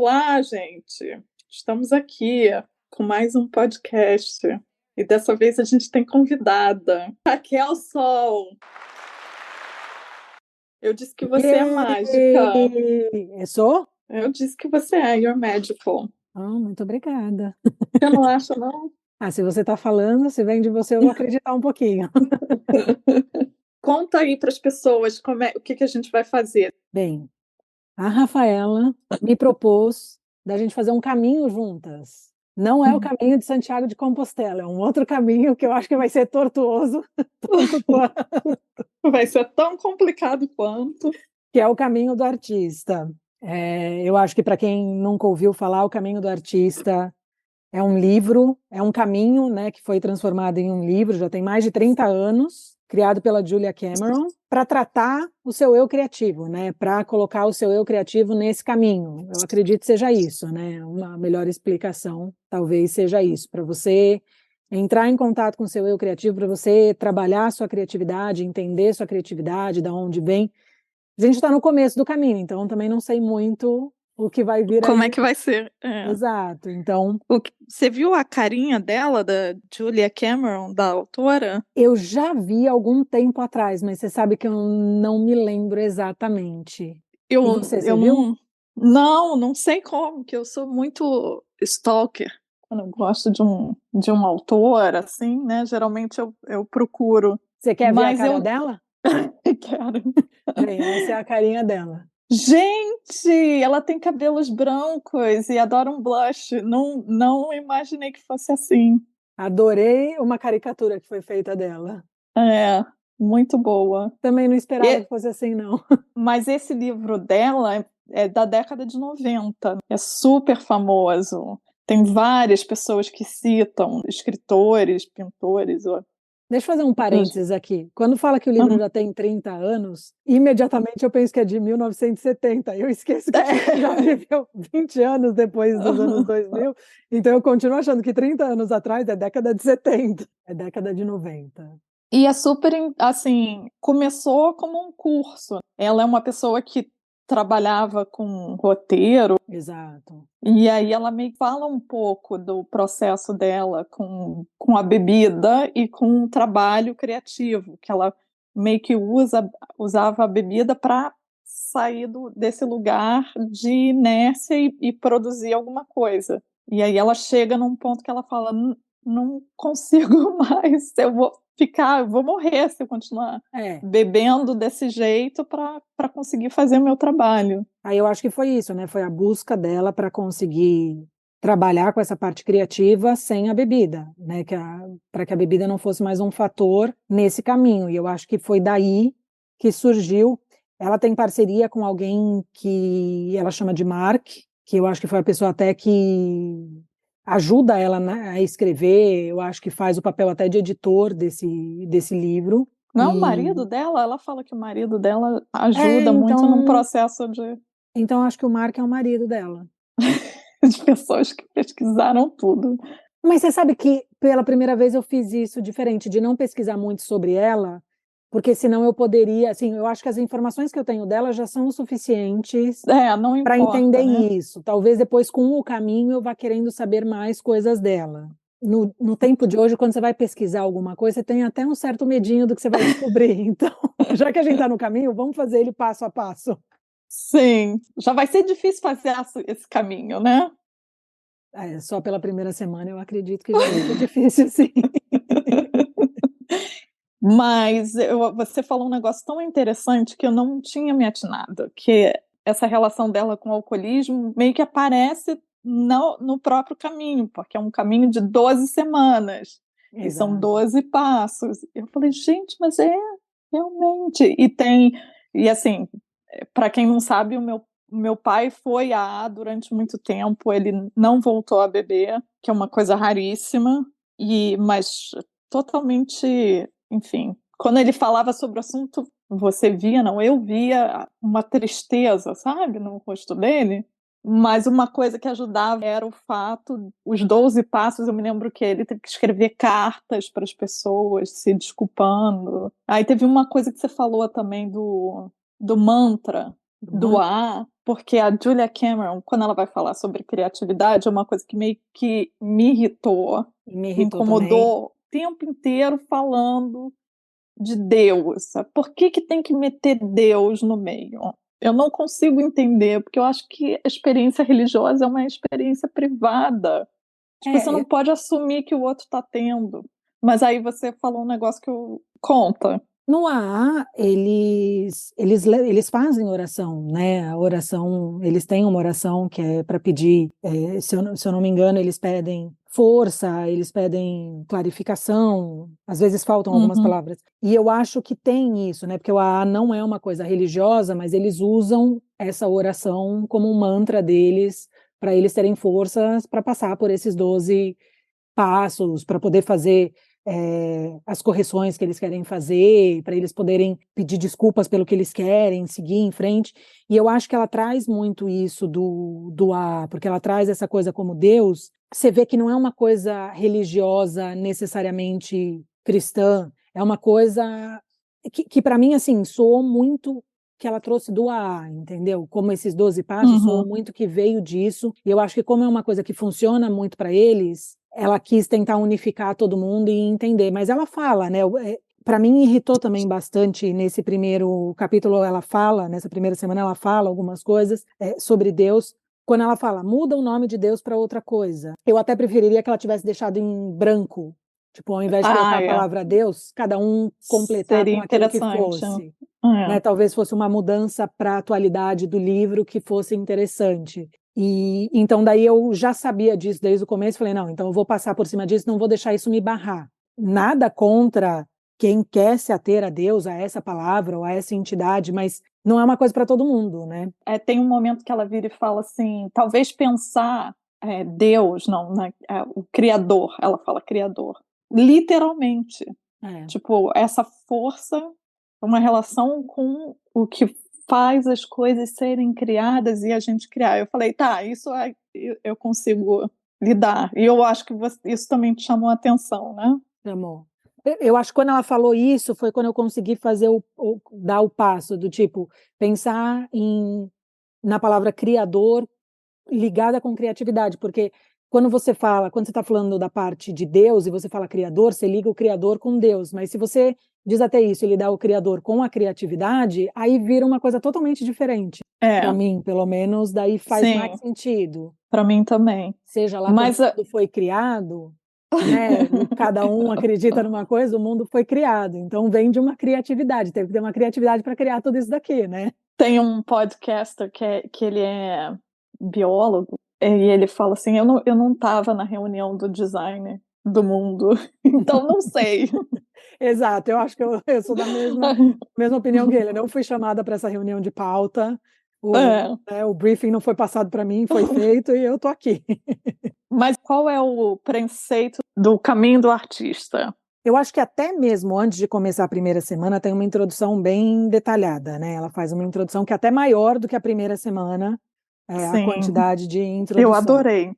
Olá, gente. Estamos aqui com mais um podcast. E dessa vez a gente tem convidada, Raquel Sol. Eu disse que você é mágica. Eu sou? Eu disse que você é, you're magical. Muito obrigada. Você não acha, não? Se você está falando, se vem de você, eu vou acreditar um pouquinho. Conta aí para as pessoas o que a gente vai fazer. Bem, a Rafaela me propôs da gente fazer um caminho juntas. Não é o caminho de Santiago de Compostela, é um outro caminho que eu acho que vai ser tortuoso, tanto quanto, Vai ser tão complicado quanto. que é o caminho do artista. Eu acho que para quem nunca ouviu falar, o caminho do artista é um livro, é um caminho, né, que foi transformado em um livro, já tem mais de 30 anos, criado pela Julia Cameron, para tratar o seu eu criativo, né, para colocar o seu eu criativo nesse caminho. Eu acredito que seja isso, né, uma melhor explicação talvez seja isso, para você entrar em contato com o seu eu criativo, para você trabalhar a sua criatividade, entender sua criatividade, de onde vem. A gente está no começo do caminho, então também não sei muito o que vai vir Como aí. é que vai ser? Exato, então... Você viu a carinha dela, da Julia Cameron, da autora? Eu já vi algum tempo atrás, mas você sabe que eu não me lembro exatamente. E você viu? Não sei como, que eu sou muito stalker. Quando eu gosto de um autor, assim, né? Geralmente eu procuro. Você quer ver a Mas cara eu dela? quero. Bem, essa é a carinha dela. Gente, ela tem cabelos brancos e adora um blush. Não imaginei que fosse assim. Adorei uma caricatura que foi feita dela. É, muito boa. Também não esperava que fosse assim, não. Mas esse livro dela é da década de 90, é super famoso. Tem várias pessoas que citam, escritores, pintores. Deixa eu fazer um parênteses aqui. Quando fala que o livro já tem 30 anos, imediatamente eu penso que é de 1970. Eu esqueço que a gente já viveu 20 anos depois dos anos 2000. Então eu continuo achando que 30 anos atrás é década de 70, é década de 90. E é super, assim, começou como um curso. Ela é uma pessoa que trabalhava com roteiro. Exato. E aí ela meio que fala um pouco do processo dela com a bebida e com o trabalho criativo, que ela meio que usava a bebida para sair desse lugar de inércia e produzir alguma coisa. E aí ela chega num ponto que ela fala, não consigo mais, eu vou morrer se eu continuar bebendo desse jeito para conseguir fazer o meu trabalho. Aí eu acho que foi isso, né? Foi a busca dela para conseguir trabalhar com essa parte criativa sem a bebida, né? Para que a bebida não fosse mais um fator nesse caminho. E eu acho que foi daí que surgiu. Ela tem parceria com alguém que ela chama de Mark, que eu acho que foi a pessoa até que ajuda ela, né, a escrever. Eu acho que faz o papel até de editor desse livro. Não, o marido dela, ela fala que o marido dela ajuda muito num processo de... Então, acho que o Mark é o marido dela. De pessoas que pesquisaram tudo. Mas você sabe que pela primeira vez eu fiz isso diferente, de não pesquisar muito sobre ela, porque senão eu poderia, assim, eu acho que as informações que eu tenho dela já são o suficientes para entender, né? Isso. Talvez depois, com o caminho, eu vá querendo saber mais coisas dela. No tempo de hoje, quando você vai pesquisar alguma coisa, você tem até um certo medinho do que você vai descobrir. Então, já que a gente está no caminho, vamos fazer ele passo a passo. Sim, já vai ser difícil fazer esse caminho, né? Só pela primeira semana eu acredito que já vai ser difícil, sim. Mas você falou um negócio tão interessante que eu não tinha me atinado, que essa relação dela com o alcoolismo meio que aparece no próprio caminho, porque é um caminho de 12 semanas, e são 12 passos. Eu falei, gente, mas realmente. E assim, para quem não sabe, o meu pai foi AA durante muito tempo, ele não voltou a beber, que é uma coisa raríssima, mas totalmente, enfim, quando ele falava sobre o assunto, eu via uma tristeza, sabe, no rosto dele, mas uma coisa que ajudava era o fato, os 12 passos, eu me lembro que ele teve que escrever cartas para as pessoas, se desculpando. Aí teve uma coisa que você falou também do mantra, do A, porque a Julia Cameron, quando ela vai falar sobre criatividade, é uma coisa que meio que me irritou, Me me irritou também. incomodou o tempo inteiro falando de Deus. Sabe? Por que que tem que meter Deus no meio? Eu não consigo entender, porque eu acho que a experiência religiosa é uma experiência privada. Tipo, você não É, pode assumir que o outro está tendo. Mas aí você falou um negócio que eu conta. no AA, eles fazem oração, né? A oração, eles têm uma oração que é para pedir, se eu não me engano, eles pedem força, eles pedem clarificação, às vezes faltam algumas Uhum, palavras. E eu acho que tem isso, né? Porque o AA não é uma coisa religiosa, mas eles usam essa oração como um mantra deles, para eles terem forças para passar por esses 12 passos, para poder fazer as correções que eles querem fazer, para eles poderem pedir desculpas pelo que eles querem, seguir em frente. E eu acho que ela traz muito isso do A, porque ela traz essa coisa como Deus. Você vê que não é uma coisa religiosa necessariamente cristã, é uma coisa que para mim, assim, soou muito que ela trouxe do AA, entendeu? Como esses 12 passos, soou uhum. muito que veio disso, e eu acho que como é uma coisa que funciona muito para eles, ela quis tentar unificar todo mundo e entender, mas ela fala, né? Para mim irritou também bastante nesse primeiro capítulo, ela fala, nessa primeira semana ela fala algumas coisas sobre Deus, quando ela fala, muda o nome de Deus para outra coisa. Eu até preferiria que ela tivesse deixado em branco, tipo, ao invés de colocar Ah, a é. palavra Deus, cada um completar Seria com aquilo que interessante. fosse. É. Né, talvez fosse uma mudança para a atualidade do livro que fosse interessante. E então daí eu já sabia disso desde o começo, falei, não, então eu vou passar por cima disso, não vou deixar isso me barrar. Nada contra quem quer se ater a Deus, a essa palavra ou a essa entidade, mas não é uma coisa para todo mundo, né? Tem um momento que ela vira e fala assim, talvez pensar Deus, não, né, o Criador, ela fala Criador, literalmente. É. Tipo, essa força, uma relação com o que faz as coisas serem criadas e a gente criar. Eu falei, tá, isso eu consigo lidar. E eu acho que isso também te chamou a atenção, né? Amor. Eu acho que quando ela falou isso foi quando eu consegui fazer dar o passo do tipo pensar na palavra criador ligada com criatividade, porque quando você está falando da parte de Deus e você fala criador, você liga o criador com Deus, mas se você diz até isso, ele dá o criador com a criatividade, aí vira uma coisa totalmente diferente. Para É, mim, pelo menos, daí faz mais sim, sentido. para mim também. Seja lá como Mas o mundo foi criado, né? E cada um acredita numa coisa, o mundo foi criado. Então vem de uma criatividade, teve que ter uma criatividade para criar tudo isso daqui, né? tem um podcaster que ele é biólogo, e ele fala assim: eu não estava na reunião do design do mundo, então não sei. Exato, eu acho que eu sou da mesma opinião que ele. Eu não fui chamada para essa reunião de pauta, É. o briefing não foi passado para mim, foi feito e eu tô aqui. Mas qual é o preceito do caminho do artista? Eu acho que até mesmo antes de começar a primeira semana tem uma introdução bem detalhada, né? Ela faz uma introdução que é até maior do que a primeira semana, a Sim, quantidade de eu introdução. adorei.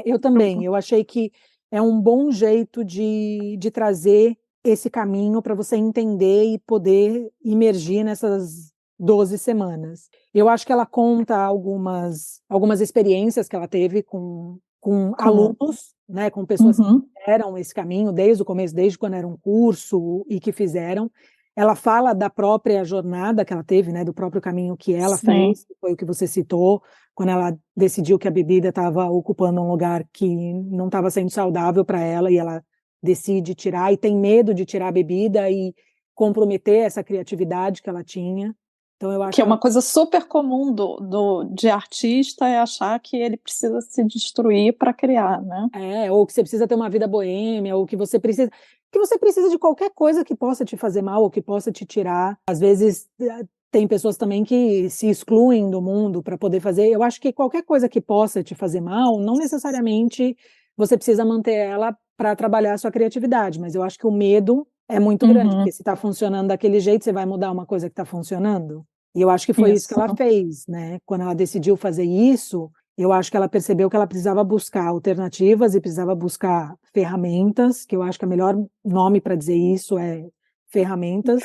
Eu também. Eu achei que é um bom jeito de trazer esse caminho para você entender e poder imergir nessas 12 semanas. Eu acho que ela conta algumas experiências que ela teve com Com... alunos, né, com pessoas que Uhum. fizeram esse caminho desde o começo, desde quando era um curso e que fizeram. Ela fala da própria jornada que ela teve, né, do próprio caminho que ela Sim. fez, que foi o que você citou, quando ela decidiu que a bebida estava ocupando um lugar que não estava sendo saudável para ela e ela decide tirar e tem medo de tirar a bebida e comprometer essa criatividade que ela tinha. Então eu acho Que é que ela uma coisa super comum de artista é achar que ele precisa se destruir para criar, né? ou que você precisa ter uma vida boêmia, ou que você precisa de qualquer coisa que possa te fazer mal ou que possa te tirar. Às vezes tem pessoas também que se excluem do mundo para poder fazer. Eu acho que qualquer coisa que possa te fazer mal, não necessariamente você precisa manter ela para trabalhar a sua criatividade, mas eu acho que o medo é muito grande, Uhum. porque se está funcionando daquele jeito, você vai mudar uma coisa que está funcionando. E eu acho que foi isso que Isso. ela fez, né? Quando ela decidiu fazer isso, eu acho que ela percebeu que ela precisava buscar alternativas e precisava buscar ferramentas, que eu acho que o melhor nome para dizer isso é ferramentas.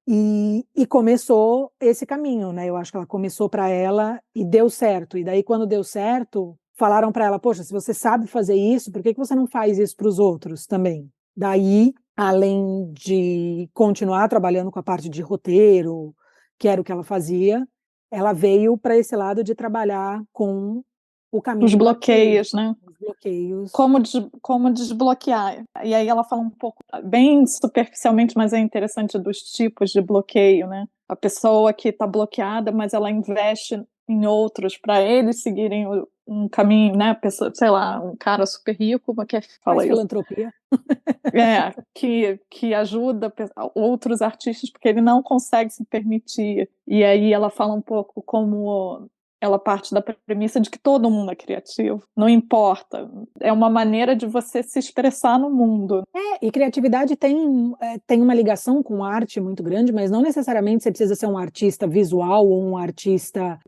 E começou esse caminho, né? Eu acho que ela começou para ela e deu certo. E daí, quando deu certo, falaram para ela: poxa, se você sabe fazer isso, por que você não faz isso para os outros também? Daí, além de continuar trabalhando com a parte de roteiro, que era o que ela fazia, ela veio para esse lado de trabalhar com o caminho. Os bloqueios, né? Os bloqueios. Como desbloquear. E aí ela fala um pouco, bem superficialmente, mas é interessante, dos tipos de bloqueio, né? A pessoa que está bloqueada, mas ela investe em outros para eles seguirem um caminho, né? Pessoa, sei lá, um cara super rico, mas que fala Faz isso. Filantropia. Que ajuda outros artistas porque ele não consegue se permitir. E aí ela fala um pouco como ela parte da premissa de que todo mundo é criativo, não importa, é uma maneira de você se expressar no mundo. E criatividade tem uma ligação com arte muito grande, mas não necessariamente você precisa ser um artista visual ou um artista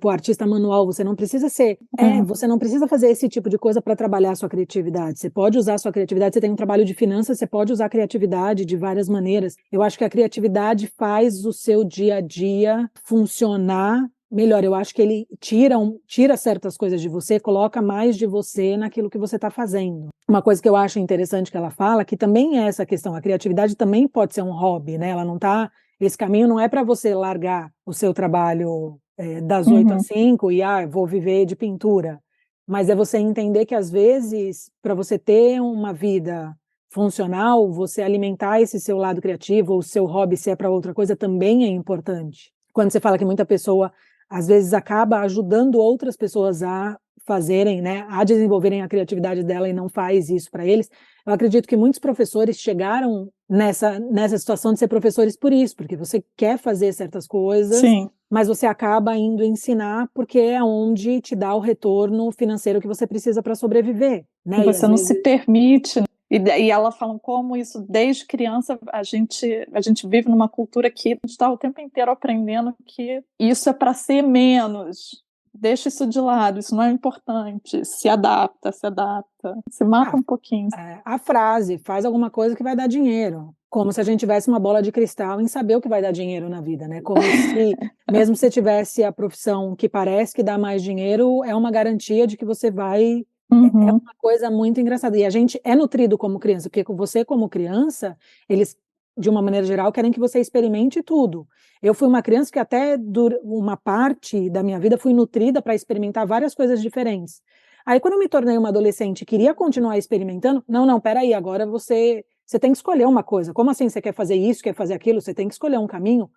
manual, você não precisa ser, você não precisa fazer esse tipo de coisa para trabalhar a sua criatividade, você pode usar a sua criatividade, você tem um trabalho de finanças, você pode usar a criatividade de várias maneiras. Eu acho que a criatividade faz o seu dia a dia funcionar melhor. Eu acho que ele tira certas coisas de você, coloca mais de você naquilo que você está fazendo. Uma coisa que eu acho interessante que ela fala, que também é essa questão, a criatividade também pode ser um hobby, né? Ela não tá, esse caminho não é para você largar o seu trabalho das 8 às 5 e vou viver de pintura, mas é você entender que às vezes, para você ter uma vida funcional, você alimentar esse seu lado criativo, ou o seu hobby, se é para outra coisa, também é importante. Quando você fala que muita pessoa às vezes acaba ajudando outras pessoas a fazerem, né, a desenvolverem a criatividade dela e não faz isso para eles. Eu acredito que muitos professores chegaram nessa situação de ser professores por isso, porque você quer fazer certas coisas, sim, mas você acaba indo ensinar porque é onde te dá o retorno financeiro que você precisa para sobreviver, né? E você não se permite. E ela fala como isso, desde criança, a gente vive numa cultura que a gente está o tempo inteiro aprendendo que isso é para ser menos. Deixa isso de lado, isso não é importante. Se adapta, se mata um pouquinho. A frase, faz alguma coisa que vai dar dinheiro. Como se a gente tivesse uma bola de cristal em saber o que vai dar dinheiro na vida, né? Como se, mesmo se você tivesse a profissão que parece que dá mais dinheiro, é uma garantia de que você vai. É uma coisa muito engraçada. E a gente é nutrido como criança, porque você, como criança, eles, de uma maneira geral, querem que você experimente tudo. Eu fui uma criança que até uma parte da minha vida fui nutrida para experimentar várias coisas diferentes. Aí, quando eu me tornei uma adolescente e queria continuar experimentando, não, peraí, agora você tem que escolher uma coisa. Como assim você quer fazer isso, quer fazer aquilo? Você tem que escolher um caminho.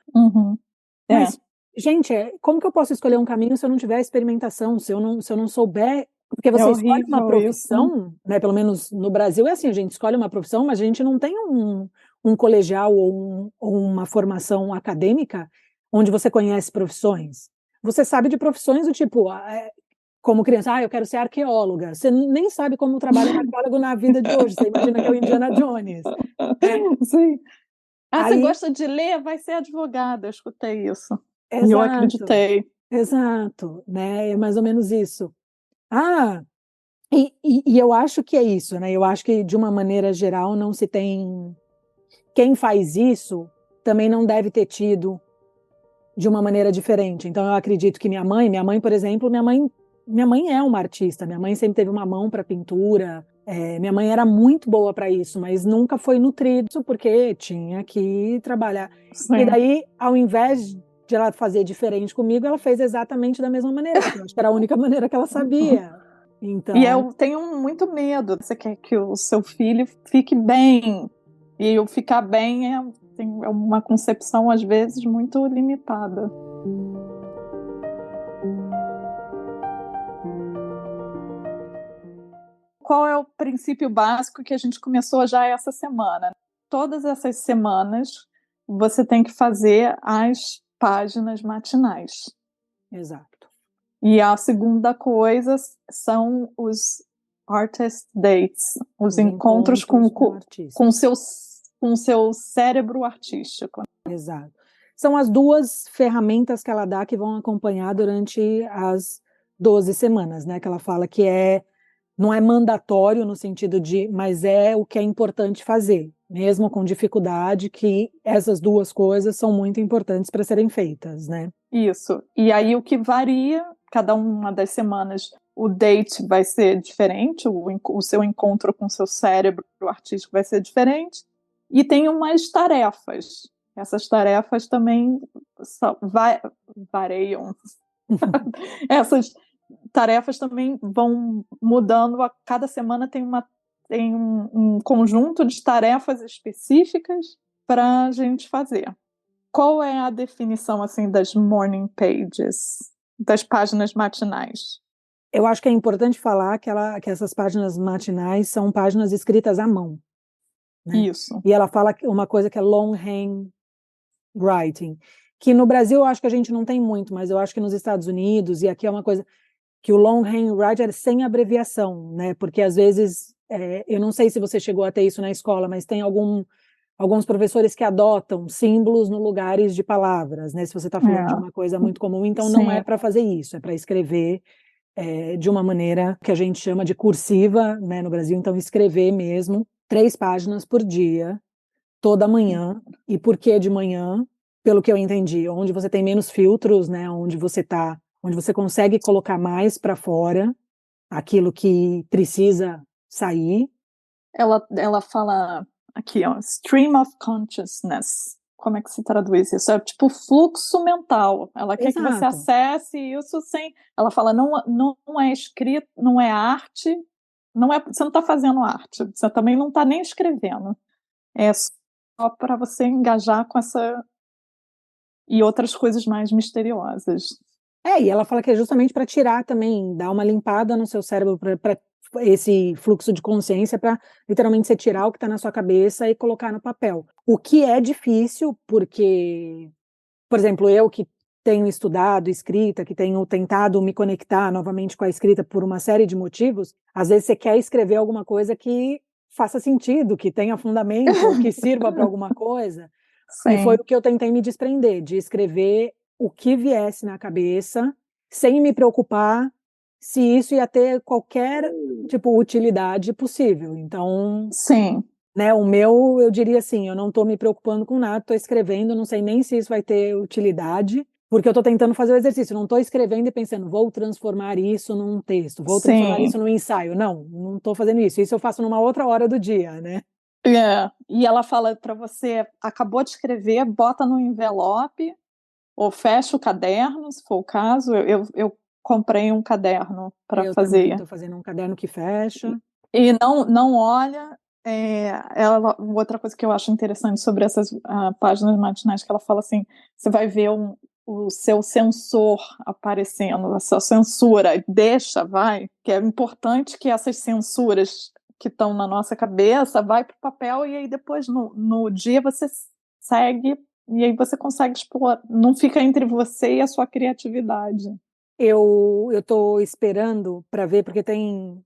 Mas, gente, como que eu posso escolher um caminho se eu não tiver experimentação, se eu não souber? Porque você escolhe uma profissão, né? Pelo menos no Brasil é assim, a gente escolhe uma profissão, mas a gente não tem um colegial ou uma formação acadêmica onde você conhece profissões. Você sabe de profissões do tipo, como criança, eu quero ser arqueóloga. Você nem sabe como trabalha um arqueólogo na vida de hoje. Você imagina que é o Indiana Jones. Sim. Você gosta de ler? Vai ser advogada. Eu escutei isso. Exato, e eu acreditei. Exato, né? É mais ou menos isso. E eu acho que é isso, né? Eu acho que, de uma maneira geral, não se tem... Quem faz isso também não deve ter tido de uma maneira diferente. Então, eu acredito que minha mãe, por exemplo, minha mãe é uma artista, minha mãe sempre teve uma mão para pintura, minha mãe era muito boa para isso, mas nunca foi nutrido porque tinha que trabalhar. Sim. E daí, ao invés de ela fazer diferente comigo, ela fez exatamente da mesma maneira, porque eu acho que era a única maneira que ela sabia. Então... E eu tenho muito medo. Você quer que o seu filho fique bem, e o ficar bem é uma concepção, às vezes, muito limitada. Qual é o princípio básico que a gente começou já essa semana? Todas essas semanas você tem que fazer as páginas matinais. Exato. E a segunda coisa são os artist dates, os encontros com o seu cérebro artístico. Exato. São as duas ferramentas que ela dá que vão acompanhar durante as 12 semanas, né? Que ela fala que não é mandatório no sentido de, mas é o que é importante fazer, mesmo com dificuldade, que essas duas coisas são muito importantes para serem feitas, né? Isso. E aí o que varia, cada uma das semanas, o date vai ser diferente, o seu encontro com o seu cérebro artístico vai ser diferente, e tem umas tarefas. Essas tarefas também variam. Essas tarefas também vão mudando, a cada semana tem um conjunto de tarefas específicas para a gente fazer. Qual é a definição assim das morning pages, das páginas matinais? Eu acho que é importante falar que essas páginas matinais são páginas escritas à mão, né? Isso. E ela fala uma coisa que é longhand writing, que no Brasil eu acho que a gente não tem muito, mas eu acho que nos Estados Unidos, e aqui é uma coisa que o longhand writing é sem abreviação, né? Porque às vezes, eu não sei se você chegou a ter isso na escola, mas tem alguns professores que adotam símbolos no lugares de palavras, né? Se você está falando de uma coisa muito comum, então não é para fazer isso, é para escrever de uma maneira que a gente chama de cursiva, né, no Brasil. Então, escrever mesmo 3 páginas por dia, toda manhã. E por que de manhã? Pelo que eu entendi, onde você tem menos filtros, né, onde você consegue colocar mais para fora aquilo que precisa sair. Ela fala aqui, ó, stream of consciousness. Como é que se traduz isso? É tipo fluxo mental. Ela quer que você acesse isso sem. Ela fala, não é escrito, não é arte, você não está fazendo arte, você também não está nem escrevendo. É só para você engajar com essa e outras coisas mais misteriosas. E ela fala que é justamente para tirar também, dar uma limpada no seu cérebro, para esse fluxo de consciência, para literalmente você tirar o que está na sua cabeça e colocar no papel. O que é difícil, porque, por exemplo, eu que tenho estudado escrita, que tenho tentado me conectar novamente com a escrita por uma série de motivos, às vezes você quer escrever alguma coisa que faça sentido, que tenha fundamento, ou que sirva para alguma coisa. Sim. E foi o que eu tentei me desprender, de escrever o que viesse na cabeça, sem me preocupar se isso ia ter qualquer, tipo, utilidade possível. Então, sim, né, o meu, eu diria assim, eu não estou me preocupando com nada, estou escrevendo, não sei nem se isso vai ter utilidade, porque eu estou tentando fazer o exercício, não estou escrevendo e pensando, vou transformar isso num texto, vou transformar isso num ensaio. Não estou fazendo isso. Isso eu faço numa outra hora do dia, né? E ela fala para você, acabou de escrever, bota no envelope, ou fecha o caderno, se for o caso. Eu comprei um caderno para fazer. Eu também estou fazendo um caderno que fecha. E não olha. Outra coisa que eu acho interessante sobre essas páginas matinais, que ela fala assim, você vai ver o seu sensor aparecendo, a sua censura, vai, que é importante que essas censuras que estão na nossa cabeça vai para o papel, e aí depois no dia você segue, e aí você consegue expor, não fica entre você e a sua criatividade. Eu estou esperando para ver, porque tem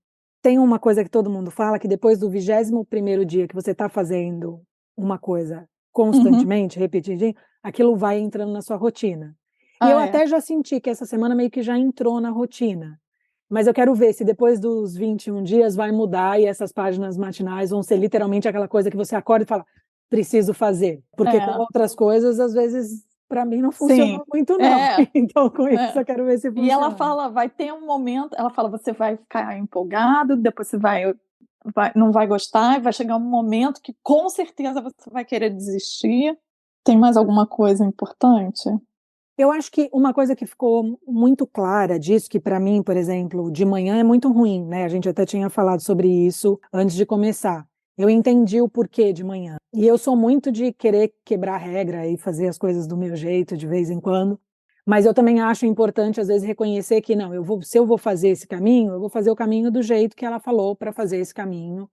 uma coisa que todo mundo fala, que depois do 21º dia que você está fazendo uma coisa constantemente, repetidinho, aquilo vai entrando na sua rotina. E eu até já senti que essa semana meio que já entrou na rotina. Mas eu quero ver se depois dos 21 dias vai mudar e essas páginas matinais vão ser literalmente aquela coisa que você acorda e fala, preciso fazer. Porque com outras coisas, às vezes, para mim não funciona muito, não. Então, com isso, eu quero ver se funciona. E ela fala, vai ter um momento, ela fala, você vai ficar empolgado, depois você não vai gostar, vai chegar um momento que com certeza você vai querer desistir. Tem mais alguma coisa importante? Eu acho que uma coisa que ficou muito clara disso, que para mim, por exemplo, de manhã é muito ruim, né? A gente até tinha falado sobre isso antes de começar. Eu entendi o porquê de manhã. E eu sou muito de querer quebrar regra e fazer as coisas do meu jeito de vez em quando. Mas eu também acho importante, às vezes, reconhecer que não, se eu vou fazer esse caminho, eu vou fazer o caminho do jeito que ela falou para fazer esse caminho.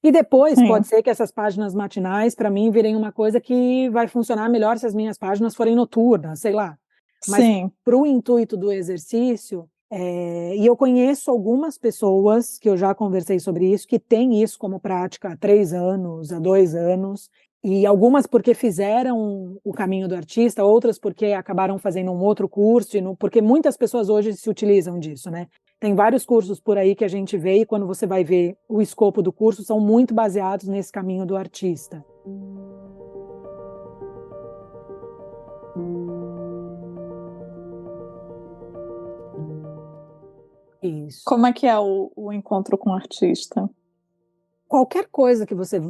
E depois pode ser que essas páginas matinais, para mim, virem uma coisa que vai funcionar melhor se as minhas páginas forem noturnas, sei lá. Mas para o intuito do exercício, e eu conheço algumas pessoas que eu já conversei sobre isso, que têm isso como prática há 3 anos, há 2 anos, e algumas porque fizeram o caminho do artista, outras porque acabaram fazendo um outro curso, porque muitas pessoas hoje se utilizam disso, né? Tem vários cursos por aí que a gente vê e quando você vai ver o escopo do curso, são muito baseados nesse caminho do artista. Isso. Como é que é o encontro com o artista? Qualquer coisa que você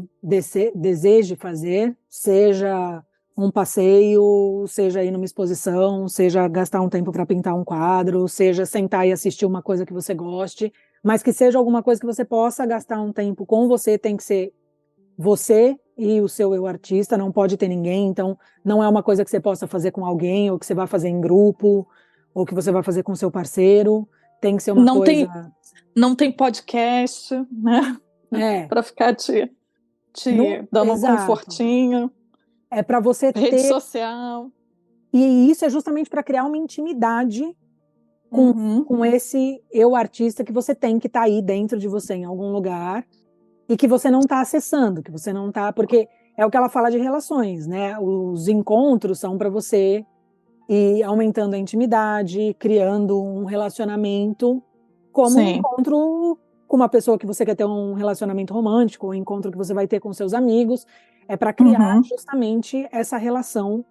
deseje fazer, seja um passeio, seja ir numa exposição, seja gastar um tempo para pintar um quadro, seja sentar e assistir uma coisa que você goste, mas que seja alguma coisa que você possa gastar um tempo com você, tem que ser você e o seu eu artista, não pode ter ninguém, então não é uma coisa que você possa fazer com alguém, ou que você vai fazer em grupo, ou que você vai fazer com seu parceiro, tem que ser uma coisa... Não tem podcast, né? Para ficar te dando um confortinho. É para você rede ter... social. E isso é justamente para criar uma intimidade com esse eu artista que você tem que estar aí dentro de você em algum lugar e que você não está acessando, que você não está... Porque é o que ela fala de relações, né? Os encontros são para você ir aumentando a intimidade, criando um relacionamento, como um encontro com uma pessoa que você quer ter um relacionamento romântico, um encontro que você vai ter com seus amigos, é para criar justamente essa relação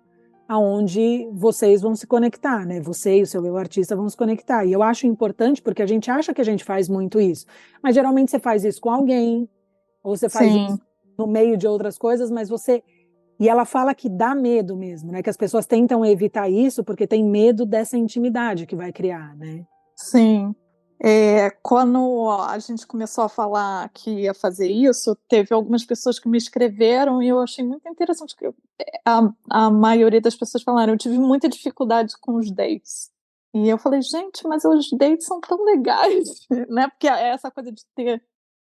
aonde vocês vão se conectar, né? Você e o seu eu artista vão se conectar. E eu acho importante porque a gente acha que a gente faz muito isso, mas geralmente você faz isso com alguém, ou você faz isso no meio de outras coisas, mas você... E ela fala que dá medo mesmo, né? Que as pessoas tentam evitar isso porque tem medo dessa intimidade que vai criar, né? Sim. Quando a gente começou a falar que ia fazer isso, teve algumas pessoas que me escreveram e eu achei muito interessante que a maioria das pessoas falaram, eu tive muita dificuldade com os dates. E eu falei, gente, mas os dates são tão legais, né? Porque é essa coisa de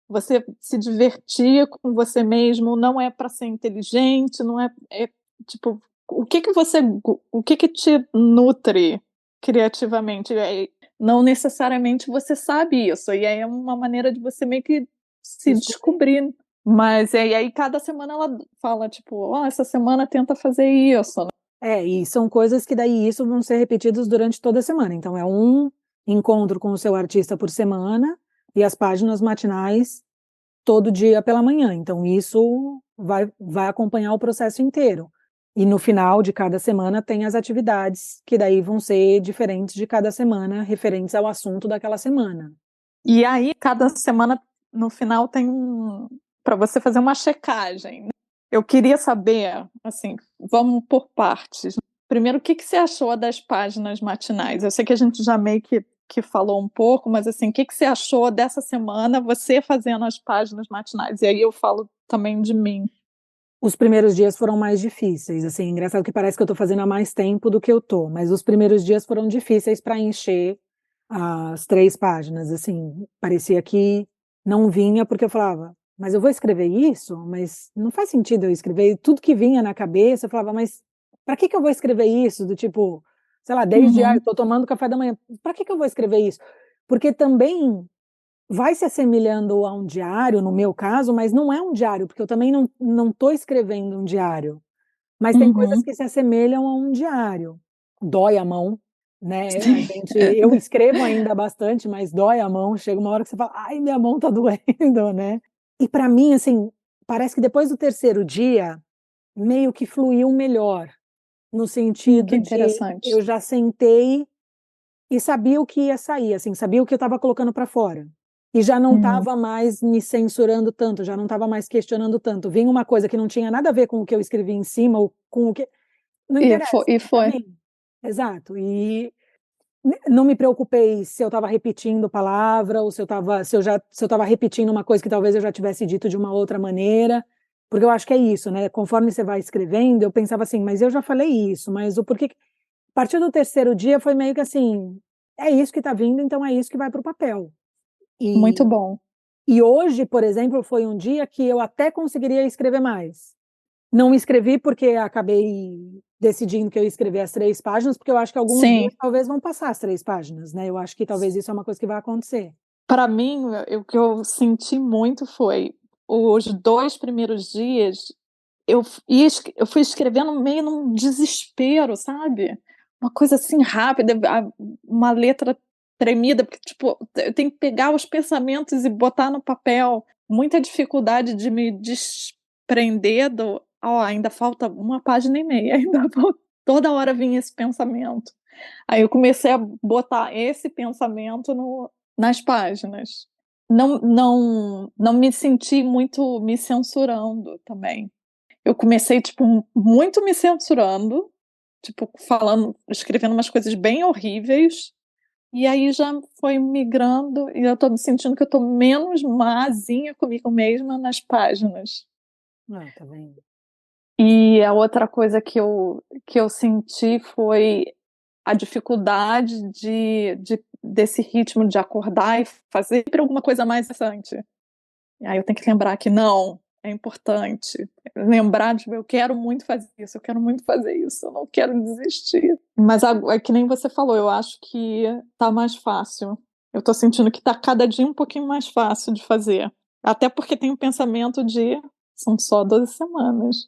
você se divertir com você mesmo, não é para ser inteligente, não tipo, o que te nutre criativamente? Não necessariamente você sabe isso, e aí é uma maneira de você meio que se descobrir. Mas e aí cada semana ela fala, tipo, essa semana tenta fazer isso, né? E são coisas que daí isso vão ser repetidos durante toda a semana. Então é um encontro com o seu artista por semana e as páginas matinais todo dia pela manhã. Então isso vai acompanhar o processo inteiro. E no final de cada semana tem as atividades que daí vão ser diferentes de cada semana, referentes ao assunto daquela semana. E aí cada semana no final tem para você fazer uma checagem. Eu queria saber, assim, vamos por partes. Primeiro, o que você achou das páginas matinais? Eu sei que a gente já meio que falou um pouco, mas assim, o que você achou dessa semana, você fazendo as páginas matinais? E aí eu falo também de mim. Os primeiros dias foram mais difíceis, assim, engraçado que parece que eu estou fazendo há mais tempo do que eu tô, mas os primeiros dias foram difíceis para encher as 3 páginas, assim, parecia que não vinha, porque eu falava, mas eu vou escrever isso? Mas não faz sentido eu escrever tudo que vinha na cabeça, eu falava, mas para que eu vou escrever isso? Do tipo, sei lá, desde, estou tomando café da manhã, para que eu vou escrever isso? Porque também vai se assemelhando a um diário, no meu caso, mas não é um diário, porque eu também não estou escrevendo um diário. Mas tem coisas que se assemelham a um diário. Dói a mão, né? Eu escrevo ainda bastante, mas dói a mão. Chega uma hora que você fala, ai, minha mão tá doendo, né? E para mim, assim, parece que depois do terceiro dia, meio que fluiu melhor, no sentido de eu já sentei e sabia o que ia sair, assim, sabia o que eu estava colocando para fora. E já não estava mais me censurando tanto, já não estava mais questionando tanto. Vinha uma coisa que não tinha nada a ver com o que eu escrevi em cima, ou com o que... Não interessa. E foi. Exato. E não me preocupei se eu estava repetindo palavra, ou se eu estava repetindo uma coisa que talvez eu já tivesse dito de uma outra maneira, porque eu acho que é isso, né? Conforme você vai escrevendo, eu pensava assim, mas eu já falei isso, mas o porquê... A partir do terceiro dia foi meio que assim, é isso que está vindo, então é isso que vai para o papel. Muito bom. E hoje, por exemplo, foi um dia que eu até conseguiria escrever mais. Não escrevi porque acabei decidindo que eu ia escrever as 3 páginas, porque eu acho que alguns dias talvez vão passar as 3 páginas, né? Eu acho que talvez isso é uma coisa que vai acontecer. Para mim, o que eu senti muito foi os 2 primeiros dias, eu fui escrevendo meio num desespero, sabe? Uma coisa assim rápida, uma letra tremida, porque, tipo, eu tenho que pegar os pensamentos e botar no papel. Muita dificuldade de me desprender do, ainda falta 1,5 página, ainda toda hora vinha esse pensamento. Aí eu comecei a botar esse pensamento nas páginas. Não me senti muito me censurando também. Eu comecei, tipo, muito me censurando, tipo, escrevendo umas coisas bem horríveis, e aí já foi migrando, e eu tô me sentindo que eu tô menos mazinha comigo mesma nas páginas. Tá vendo? E a outra coisa que eu senti foi a dificuldade desse ritmo de acordar e fazer sempre alguma coisa mais interessante. E aí eu tenho que lembrar que não, é importante. Lembrar de eu quero muito fazer isso, eu quero muito fazer isso, eu não quero desistir. Mas é que nem você falou, eu acho que tá mais fácil. Eu tô sentindo que tá cada dia um pouquinho mais fácil de fazer. Até porque tem o pensamento de são só 12 semanas.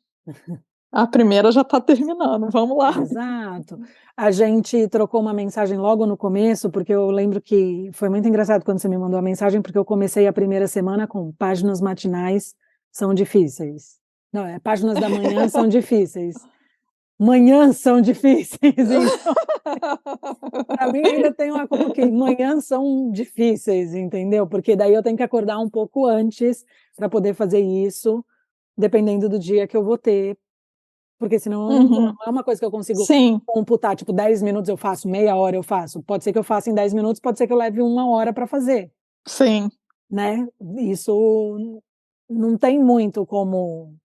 A primeira já tá terminando, vamos lá. Exato. A gente trocou uma mensagem logo no começo, porque eu lembro que foi muito engraçado quando você me mandou a mensagem, porque eu comecei a primeira semana com páginas matinais são difíceis. Não, páginas da manhã são difíceis. Manhãs são difíceis, então para mim ainda tem uma coisa que manhãs são difíceis, entendeu? Porque daí eu tenho que acordar um pouco antes para poder fazer isso, dependendo do dia que eu vou ter, porque senão não é uma coisa que eu consigo Sim. computar, tipo, 10 minutos eu faço, meia hora eu faço. Pode ser que eu faça em 10 minutos, pode ser que eu leve 1 hora para fazer. Sim. Né? Isso não tem muito como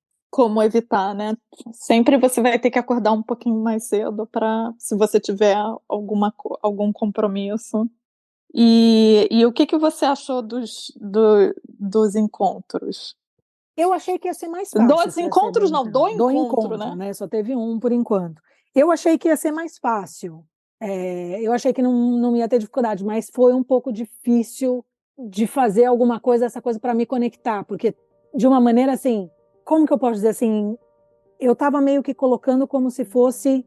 evitar, né? Sempre você vai ter que acordar um pouquinho mais cedo se você tiver algum compromisso. E o que você achou dos encontros? Eu achei que ia ser mais fácil. Dos encontros, não, do do encontro, né? Só teve um por enquanto. Eu achei que ia ser mais fácil. Eu achei que não ia ter dificuldade, mas foi um pouco difícil de fazer alguma coisa, essa coisa para me conectar, porque de uma maneira assim, como que eu posso dizer assim, eu estava meio que colocando como se fosse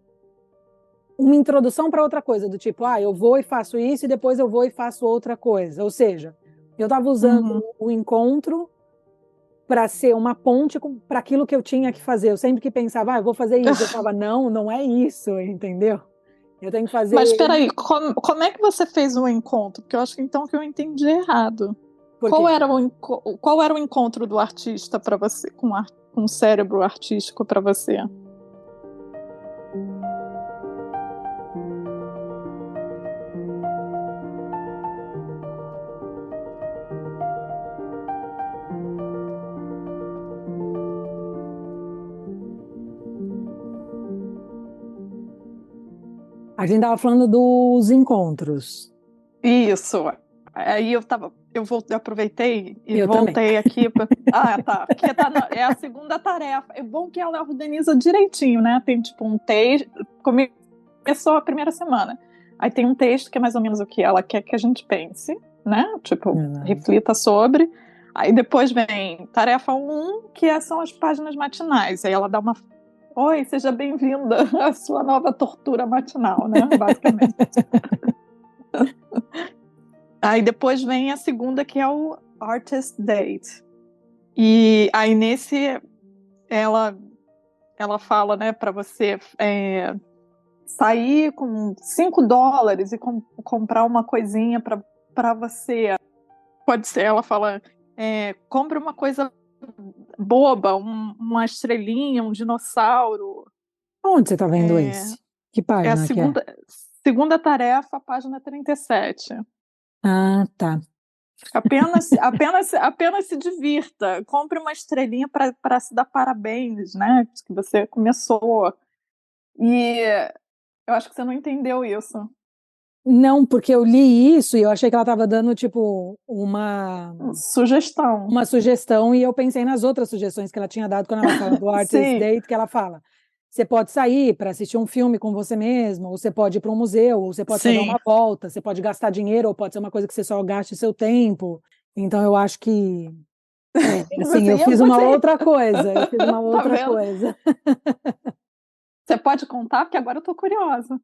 uma introdução para outra coisa, do tipo, eu vou e faço isso e depois eu vou e faço outra coisa. Ou seja, eu estava usando o encontro para ser uma ponte para aquilo que eu tinha que fazer. Eu sempre que pensava, eu vou fazer isso, eu falava, não é isso, entendeu? Eu tenho que fazer. Mas espera aí, como é que você fez o encontro? Porque eu acho que então que eu entendi errado. Qual era o encontro do artista para você, com o cérebro artístico para você? A gente estava falando dos encontros. Isso. Aí eu aproveitei e voltei também. aqui. Tá. Porque é a segunda tarefa. É bom que ela organiza direitinho, né? Tem tipo um texto. Começou a primeira semana. Aí tem um texto que é mais ou menos o que ela quer que a gente pense, né? Tipo, reflita sobre. Aí depois vem tarefa 1, que são as páginas matinais. Aí ela dá uma. Oi, seja bem-vinda à sua nova tortura matinal, né? Basicamente. Aí depois vem a segunda, que é o Artist Date. E aí nesse ela fala, né, para você sair com $5 e comprar uma coisinha para você. Pode ser, ela fala, compre uma coisa boba, uma estrelinha, um dinossauro. Onde você está vendo esse? Que página é a segunda tarefa, página 37. Tá. Apenas se divirta. Compre uma estrelinha para se dar parabéns, né? Que você começou. E eu acho que você não entendeu isso. Não, porque eu li isso e eu achei que ela estava dando, tipo, uma sugestão e eu pensei nas outras sugestões que ela tinha dado quando ela fala do Artist Date, que ela fala, você pode sair para assistir um filme com você mesmo, ou você pode ir para um museu, ou você pode só dar uma volta, você pode gastar dinheiro, ou pode ser uma coisa que você só gaste seu tempo. Então eu acho que assim, eu fiz uma outra coisa. Você pode contar? Porque agora eu tô curiosa.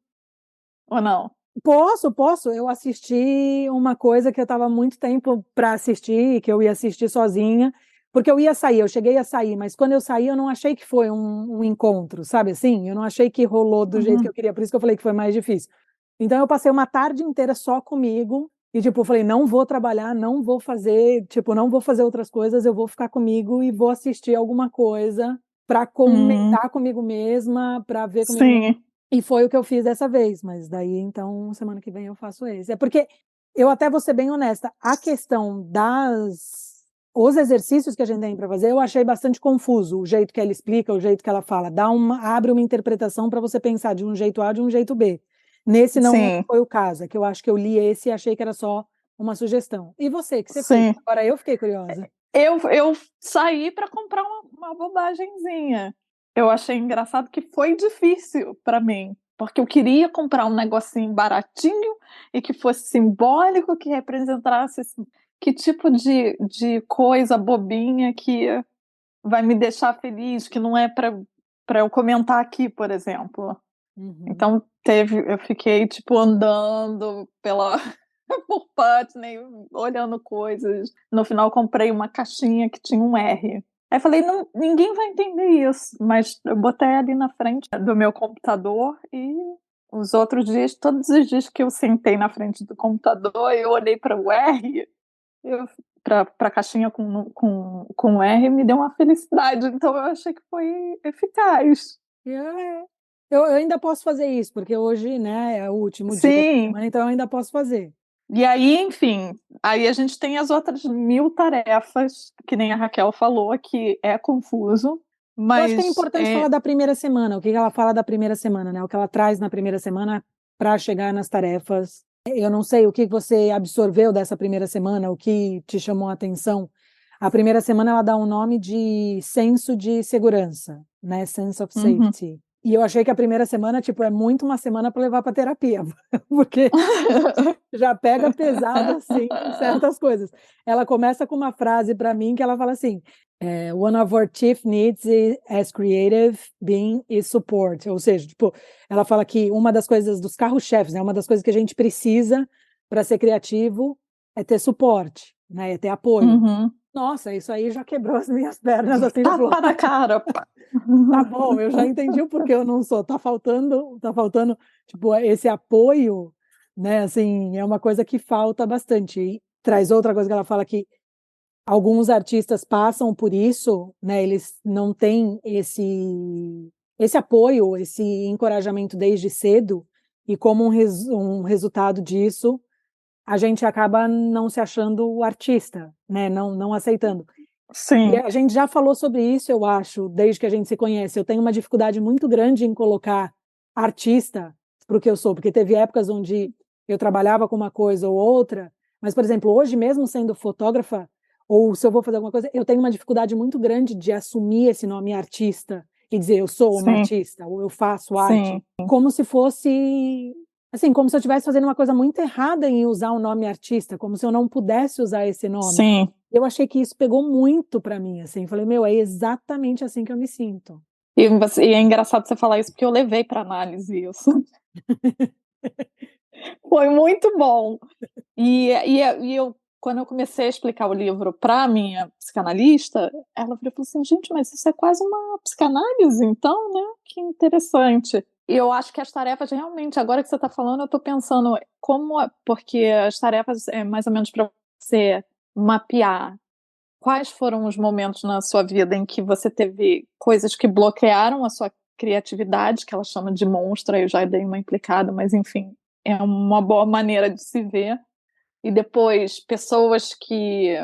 Ou não? Posso. Eu assisti uma coisa que eu estava muito tempo para assistir, que eu ia assistir sozinha, porque eu ia sair, eu cheguei a sair, mas quando eu saí eu não achei que foi um encontro, sabe assim? Eu não achei que rolou do jeito que eu queria, por isso que eu falei que foi mais difícil. Então eu passei uma tarde inteira só comigo, e tipo, eu falei, não vou trabalhar, não vou fazer, tipo, não vou fazer outras coisas, eu vou ficar comigo e vou assistir alguma coisa para comentar comigo mesma, para ver comigo mesma. Sim. E foi o que eu fiz dessa vez, mas daí então semana que vem eu faço esse. É porque eu até vou ser bem honesta, a questão os exercícios que a gente tem para fazer, eu achei bastante confuso, o jeito que ela explica, o jeito que ela fala, abre uma interpretação para você pensar de um jeito A, de um jeito B. Nesse não Sim. foi o caso, é que eu acho que eu li esse e achei que era só uma sugestão. E você, o que você fez? Sim. Agora eu fiquei curiosa. Eu saí para comprar uma bobagemzinha. Eu achei engraçado que foi difícil para mim, porque eu queria comprar um negocinho baratinho e que fosse simbólico, que representasse que tipo de coisa bobinha que vai me deixar feliz, que não é para eu comentar aqui, por exemplo. Uhum. Então eu fiquei tipo andando pela por Putney, olhando coisas. No final comprei uma caixinha que tinha um R. Aí falei, não, ninguém vai entender isso, mas eu botei ali na frente do meu computador e os outros dias, todos os dias que eu sentei na frente do computador, eu olhei para o R, para a caixinha com R, me deu uma felicidade. Então eu achei que foi eficaz. É. Eu ainda posso fazer isso, porque hoje, né, é o último dia da Sim. semana, então eu ainda posso fazer. E aí, enfim, aí a gente tem as outras 1000 tarefas, que nem a Raquel falou, que é confuso, Eu acho que é mas importante falar da primeira semana, o que ela fala da primeira semana, né? O que ela traz na primeira semana para chegar nas tarefas. Eu não sei o que você absorveu dessa primeira semana, o que te chamou a atenção. A primeira semana ela dá um nome de senso de segurança, né? Sense of uhum. safety. E eu achei que a primeira semana, tipo, é muito uma semana para levar para terapia, porque já pega pesado assim em certas coisas. Ela começa com uma frase para mim que ela fala assim: One of our chief needs as creative being is support. Ou seja, tipo, ela fala que uma das coisas dos carros-chefes, né, uma das coisas que a gente precisa para ser criativo é ter suporte, né, é ter apoio. Uhum. Nossa, isso aí já quebrou as minhas pernas assim, já falou, Tapa na cara. tá bom, eu já entendi o porquê eu não sou. Tá faltando, tipo, esse apoio, né? Assim, é uma coisa que falta bastante. E traz outra coisa que ela fala que alguns artistas passam por isso, né? Eles não têm esse apoio, esse encorajamento desde cedo, e como um resultado disso, a gente acaba não se achando artista, né? Não aceitando. E Sim, a gente já falou sobre isso, eu acho, desde que a gente se conhece. Eu tenho uma dificuldade muito grande em colocar artista para o que eu sou, porque teve épocas onde eu trabalhava com uma coisa ou outra, mas, por exemplo, hoje mesmo sendo fotógrafa, ou se eu vou fazer alguma coisa, eu tenho uma dificuldade muito grande de assumir esse nome artista e dizer eu sou uma sim, artista, ou eu faço arte, sim, como se fosse, assim, como se eu estivesse fazendo uma coisa muito errada em usar o nome artista, como se eu não pudesse usar esse nome. sim. Eu achei que isso pegou muito para mim, assim, falei, meu, é exatamente assim que eu me sinto. E é engraçado você falar isso, porque eu levei para análise isso. Foi muito bom. E eu, quando eu comecei a explicar o livro para a minha psicanalista, ela falou assim: gente, mas isso é quase uma psicanálise, então, né? Que interessante. E eu acho que as tarefas, realmente, agora que você está falando, eu estou pensando como. Porque as tarefas é mais ou menos para você mapear quais foram os momentos na sua vida em que você teve coisas que bloquearam a sua criatividade, que ela chama de monstro, aí eu já dei uma implicada, mas enfim, é uma boa maneira de se ver. E depois, pessoas que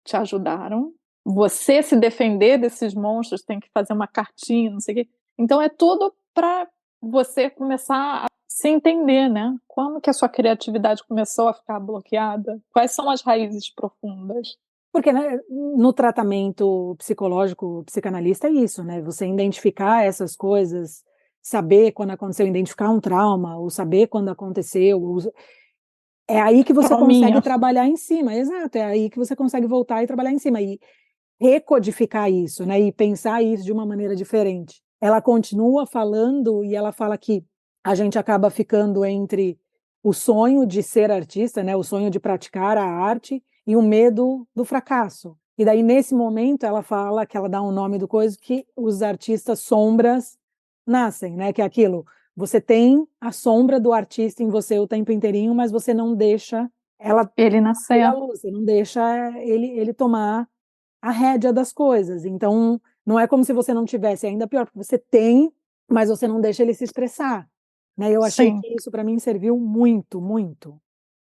te ajudaram. Você se defender desses monstros, tem que fazer uma cartinha, não sei o quê. Então é tudo para você começar a se entender, né? Quando que a sua criatividade começou a ficar bloqueada? Quais são as raízes profundas? Porque, né, no tratamento psicológico, psicanalista é isso, né? Você identificar essas coisas, saber quando aconteceu, identificar um trauma, ou saber quando aconteceu, é aí que você consegue Trauminha. trabalhar em cima, exato, é aí que você consegue voltar e trabalhar em cima, e recodificar isso, né, e pensar isso de uma maneira diferente. Ela continua falando e ela fala que a gente acaba ficando entre o sonho de ser artista, né, o sonho de praticar a arte e o medo do fracasso. E daí, nesse momento, ela fala que ela dá um nome do coisa que os artistas sombras nascem, né, que é aquilo, você tem a sombra do artista em você o tempo inteirinho, mas você não deixa ela Ele ir à nascer. luz, você não deixa ele tomar a rédea das coisas. Então, não é como se você não tivesse, é ainda pior, porque você tem, mas você não deixa ele se expressar. Né? Eu achei Sim. que isso para mim serviu muito, muito.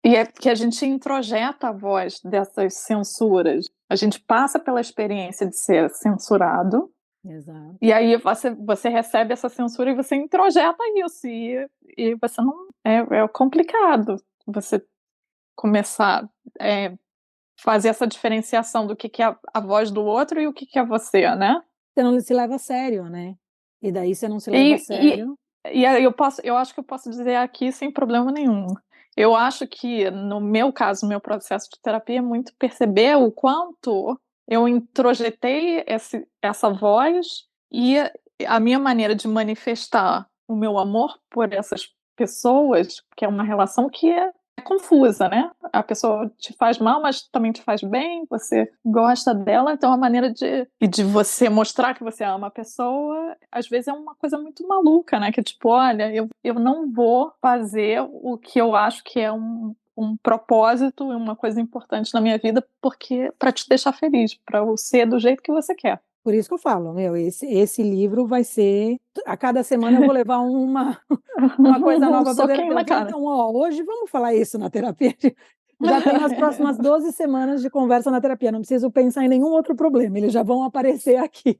E é que a gente introjeta a voz dessas censuras. A gente passa pela experiência de ser censurado, Exato. e aí você recebe essa censura e você introjeta isso. E você não. É complicado você começar a fazer essa diferenciação do que é a voz do outro e o que é você, né? Você não se leva a sério, né? E daí você não se leva a E, e, sério. e aí eu acho que eu posso dizer aqui sem problema nenhum. Eu acho que, no meu caso, o meu processo de terapia é muito perceber o quanto eu introjetei essa voz e a minha maneira de manifestar o meu amor por essas pessoas, que é uma relação que é confusa, né? A pessoa te faz mal, mas também te faz bem, você gosta dela, então a maneira de você mostrar que você ama a pessoa, às vezes é uma coisa muito maluca, né? Que tipo, olha, eu não vou fazer o que eu acho que é um propósito e uma coisa importante na minha vida, porque para te deixar feliz, para eu ser do jeito que você quer. Por isso que eu falo, meu, esse livro vai ser. A cada semana eu vou levar uma coisa Um nova para soquinho na terapeuta. cara. Então, ó, hoje vamos falar isso na terapia. Já tem as próximas 12 semanas de conversa na terapia. Não preciso pensar em nenhum outro problema, eles já vão aparecer aqui.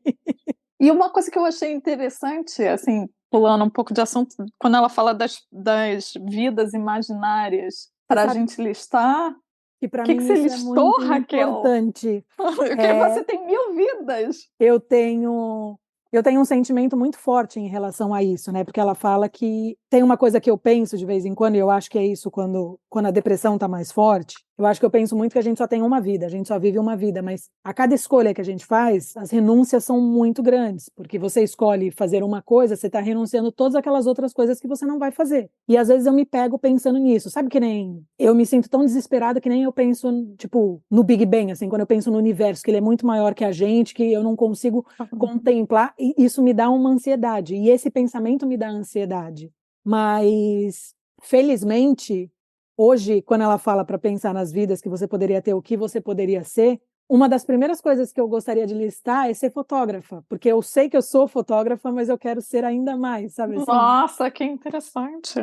E uma coisa que eu achei interessante, assim, pulando um pouco de assunto, quando ela fala das vidas imaginárias Você para a sabe gente listar, o que para que que mim você isso é listou, muito Raquel? importante. Porque É, você tem 1000 vidas. eu tenho eu tenho um sentimento muito forte em relação a isso, né? Porque ela fala que tem uma coisa que eu penso de vez em quando, e eu acho que é isso quando a depressão está mais forte. Eu acho que eu penso muito que a gente só tem uma vida, a gente só vive uma vida, mas a cada escolha que a gente faz, as renúncias são muito grandes, porque você escolhe fazer uma coisa, você está renunciando todas aquelas outras coisas que você não vai fazer. E às vezes eu me pego pensando nisso, sabe que nem eu me sinto tão desesperada que nem eu penso, tipo, no Big Bang, assim, quando eu penso no universo, que ele é muito maior que a gente, que eu não consigo contemplar, e isso me dá uma ansiedade, e esse pensamento me dá ansiedade. Mas, felizmente, hoje, quando ela fala para pensar nas vidas que você poderia ter, o que você poderia ser, uma das primeiras coisas que eu gostaria de listar é ser fotógrafa, porque eu sei que eu sou fotógrafa, mas eu quero ser ainda mais, sabe assim? Nossa, que interessante.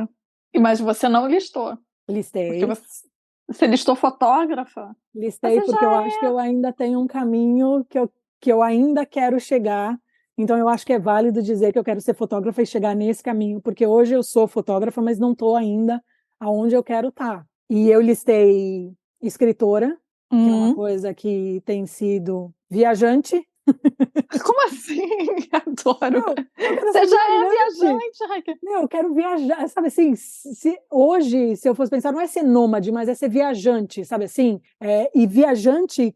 Mas você não listou, porque Listei, você listou fotógrafa. Mas listei você porque já eu acho que eu ainda tenho um caminho que eu ainda quero chegar. Então eu acho que é válido dizer que eu quero ser fotógrafa e chegar nesse caminho, porque hoje eu sou fotógrafa, mas não estou ainda aonde eu quero estar. E eu listei escritora, que é uma Hum. coisa que tem sido viajante. Como assim? Adoro. Não, eu quero Você ser já é viajante. viajante, Raquel. Meu, eu quero viajar, sabe assim, hoje, se eu fosse pensar, não é ser nômade, mas é ser viajante, sabe assim? E viajante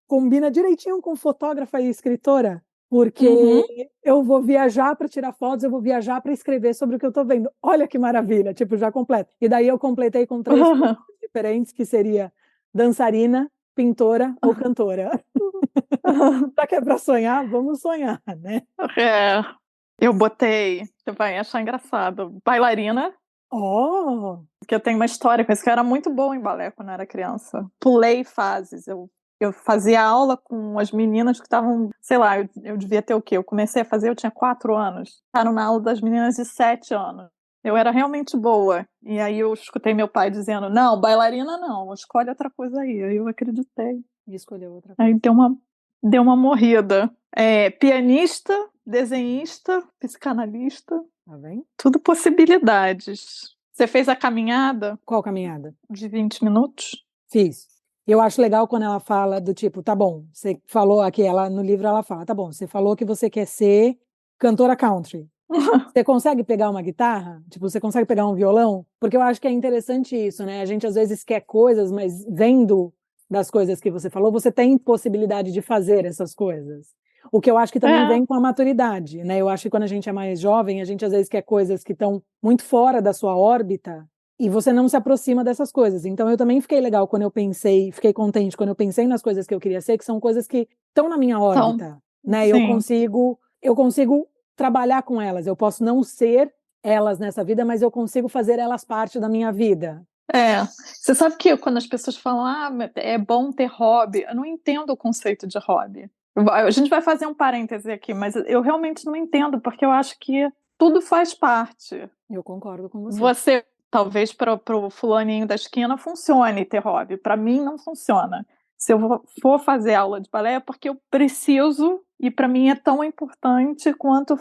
combina direitinho com fotógrafa e escritora, Uhum. porque eu vou viajar para tirar fotos, eu vou viajar para escrever sobre o que eu estou vendo. Olha que maravilha, tipo, já completo. E daí eu completei com 3 coisas diferentes, que seria dançarina, pintora ou cantora. Já que é para sonhar, vamos sonhar, né? É, eu botei, você vai achar engraçado, bailarina, Oh, porque eu tenho uma história com isso, que eu era muito boa em balé quando eu era criança. Pulei fases, eu fazia aula com as meninas que estavam, sei lá, eu devia ter o quê? Eu comecei a fazer, eu tinha 4 anos. Estavam na aula das meninas de 7 anos. Eu era realmente boa. E aí eu escutei meu pai dizendo, não, bailarina não, escolhe outra coisa aí. Aí eu acreditei. escolheu outra Aí coisa. deu uma morrida. Pianista, desenhista, psicanalista, Tá vendo? tudo possibilidades. Você fez a caminhada Qual caminhada? de 20 minutos? Fiz. Eu acho legal quando ela fala do tipo, tá bom, você falou aqui, ela no livro ela fala, tá bom, você falou que você quer ser cantora country. Você consegue pegar uma guitarra? Tipo, você consegue pegar um violão? Porque eu acho que é interessante isso, né? A gente às vezes quer coisas, mas vendo das coisas que você falou, você tem possibilidade de fazer essas coisas. O que eu acho que também É, vem com a maturidade, né? Eu acho que quando a gente é mais jovem, a gente às vezes quer coisas que estão muito fora da sua órbita e você não se aproxima dessas coisas. Então eu também fiquei contente quando eu pensei nas coisas que eu queria ser, que são coisas que estão na minha Então, órbita, né? sim. Eu consigo trabalhar com elas. Eu posso não ser elas nessa vida, mas eu consigo fazer elas parte da minha vida. Você sabe que quando as pessoas falam, é bom ter hobby, eu não entendo o conceito de hobby. A gente vai fazer um parêntese aqui, mas eu realmente não entendo, porque eu acho que tudo faz parte. Eu concordo com você. Você, talvez para o fulaninho da esquina funcione ter hobby, para mim não funciona. Se eu for fazer aula de balé é porque eu preciso, e para mim é tão importante quanto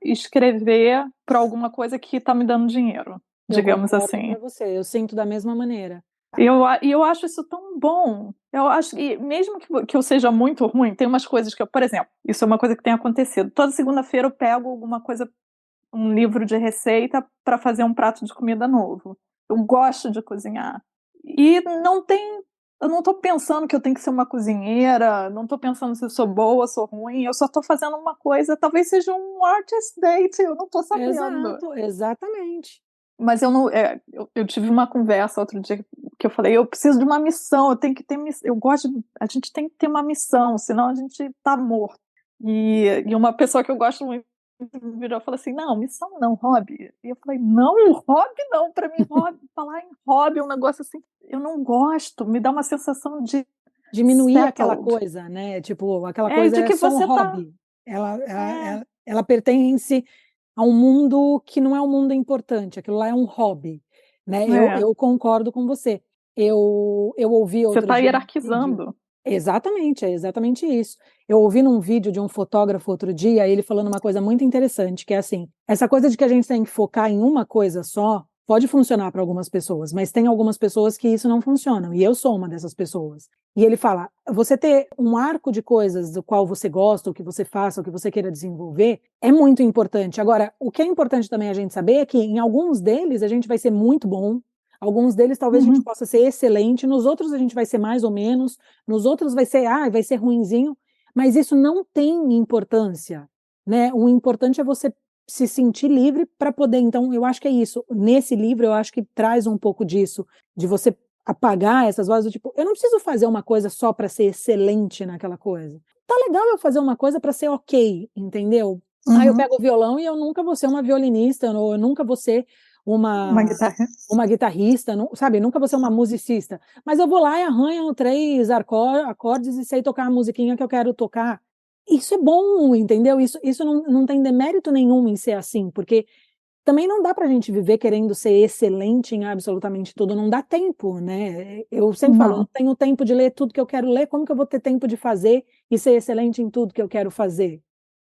escrever para alguma coisa que está me dando dinheiro, Eu digamos concordo assim. com você. Eu sinto da mesma maneira. E eu acho isso tão bom. Eu acho que, mesmo que eu seja muito ruim, tem umas coisas que eu, por exemplo, isso é uma coisa que tem acontecido. Toda segunda-feira eu pego alguma coisa, um livro de receita para fazer um prato de comida novo. Eu gosto de cozinhar. E eu não estou pensando que eu tenho que ser uma cozinheira, não estou pensando se eu sou boa, sou ruim, eu só estou fazendo uma coisa, talvez seja um artist date, eu não estou sabendo. Exato, exatamente. Mas eu não, eu tive uma conversa outro dia que eu falei, eu preciso de uma missão, eu tenho que ter eu gosto, a gente tem que ter uma missão, senão a gente tá morto. E uma pessoa que eu gosto muito virou e falou assim, não, missão não, hobby. E eu falei, não, hobby não, para mim hobby, falar em hobby é um negócio assim, eu não gosto, me dá uma sensação de Diminuir aquela settled. coisa, né? Tipo, aquela É, coisa de é que só um você tá, hobby. Ela, ela, é, ela, ela pertence a um mundo que não é um mundo importante, aquilo lá é um hobby, né? é, Eu concordo com você. Eu ouvi você outro tá dia num vídeo. hierarquizando. Exatamente, é exatamente isso. Eu ouvi num vídeo de um fotógrafo outro dia, ele falando uma coisa muito interessante, que é assim, essa coisa de que a gente tem que focar em uma coisa só, pode funcionar para algumas pessoas, mas tem algumas pessoas que isso não funciona, e eu sou uma dessas pessoas. E ele fala, você ter um arco de coisas do qual você gosta, o que você faça, o que você queira desenvolver, é muito importante. Agora, o que é importante também a gente saber é que em alguns deles a gente vai ser muito bom, alguns deles talvez a gente Uhum. possa ser excelente, nos outros a gente vai ser mais ou menos, nos outros vai ser ruinzinho, mas isso não tem importância, né? O importante é você se sentir livre para poder. Então, eu acho que é isso. Nesse livro, eu acho que traz um pouco disso, de você apagar essas vozes do tipo, eu não preciso fazer uma coisa só para ser excelente naquela coisa. Tá legal eu fazer uma coisa para ser ok, entendeu? Ah, eu Uhum. pego o violão e eu nunca vou ser uma violinista, ou eu nunca vou ser Uma uma guitarra. uma guitarrista, não, sabe? Nunca vou ser uma musicista. Mas eu vou lá e arranho três acordes e sei tocar a musiquinha que eu quero tocar. Isso é bom, entendeu? Isso não tem demérito nenhum em ser assim, porque também não dá para a gente viver querendo ser excelente em absolutamente tudo, não dá tempo, né? Eu sempre falo, eu não Não. tenho tempo de ler tudo que eu quero ler, como que eu vou ter tempo de fazer e ser excelente em tudo que eu quero fazer?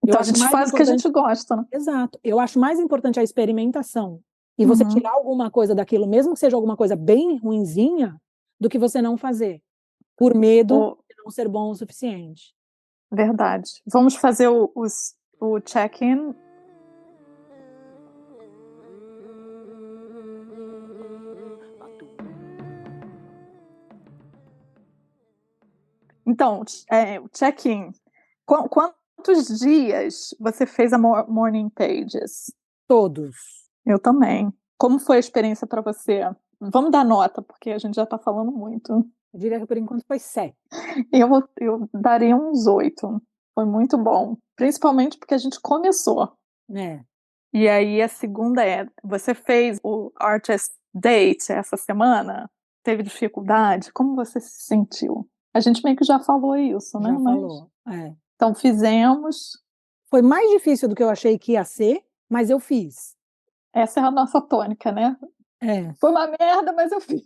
Eu Então a acho gente mais faz o que a importante, gente gosta, né? exato, eu acho mais importante a experimentação e você Uhum. tirar alguma coisa daquilo, mesmo que seja alguma coisa bem ruinzinha, do que você não fazer, por medo O, de não ser bom o suficiente. verdade. Vamos fazer o check-in. Então, o check-in. Quantos dias você fez a Morning Pages? Todos. Eu também. Como foi a experiência para você? Vamos dar nota, porque a gente já está falando muito. Eu diria que por enquanto foi 7. Eu daria uns 8. Foi muito bom. Principalmente porque a gente começou. É. E aí a segunda você fez o Artist Date essa semana? Teve dificuldade? Como você se sentiu? A gente meio que já falou isso, né? Já Mas falou. É. então fizemos. Foi mais difícil do que eu achei que ia ser, mas eu fiz. Essa é a nossa tônica, né? É. Foi uma merda, mas eu fiz.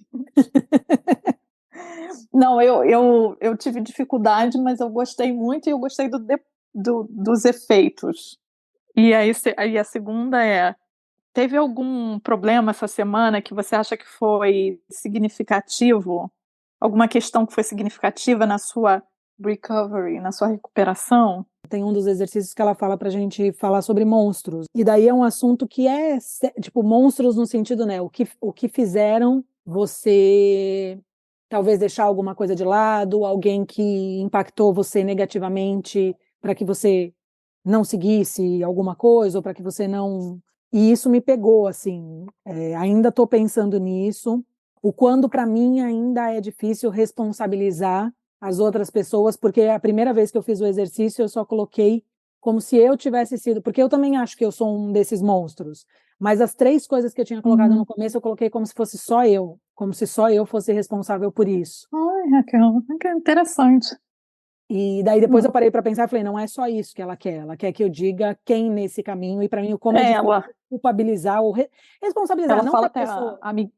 Não, eu tive dificuldade, mas eu gostei muito e eu gostei dos efeitos. E aí a segunda teve algum problema essa semana que você acha que foi significativo? Alguma questão que foi significativa na sua recovery, na sua recuperação? Tem um dos exercícios que ela fala pra gente falar sobre monstros. E daí é um assunto que é, tipo, monstros no sentido, né? O que fizeram você talvez deixar alguma coisa de lado, alguém que impactou você negativamente para que você não seguisse alguma coisa, ou para que você não E isso me pegou, assim, ainda estou pensando nisso, o quando para mim ainda é difícil responsabilizar as outras pessoas, porque a primeira vez que eu fiz o exercício eu só coloquei como se eu tivesse sido, porque eu também acho que eu sou um desses monstros, mas as 3 coisas que eu tinha colocado no começo eu coloquei como se fosse só eu, como se só eu fosse responsável por isso. Ai, Raquel, que interessante. E daí depois eu parei para pensar e falei, não é só isso que ela quer que eu diga quem nesse caminho, e para mim como é difícil culpabilizar ou responsabilizar, ela não fala que a pessoa... amiga.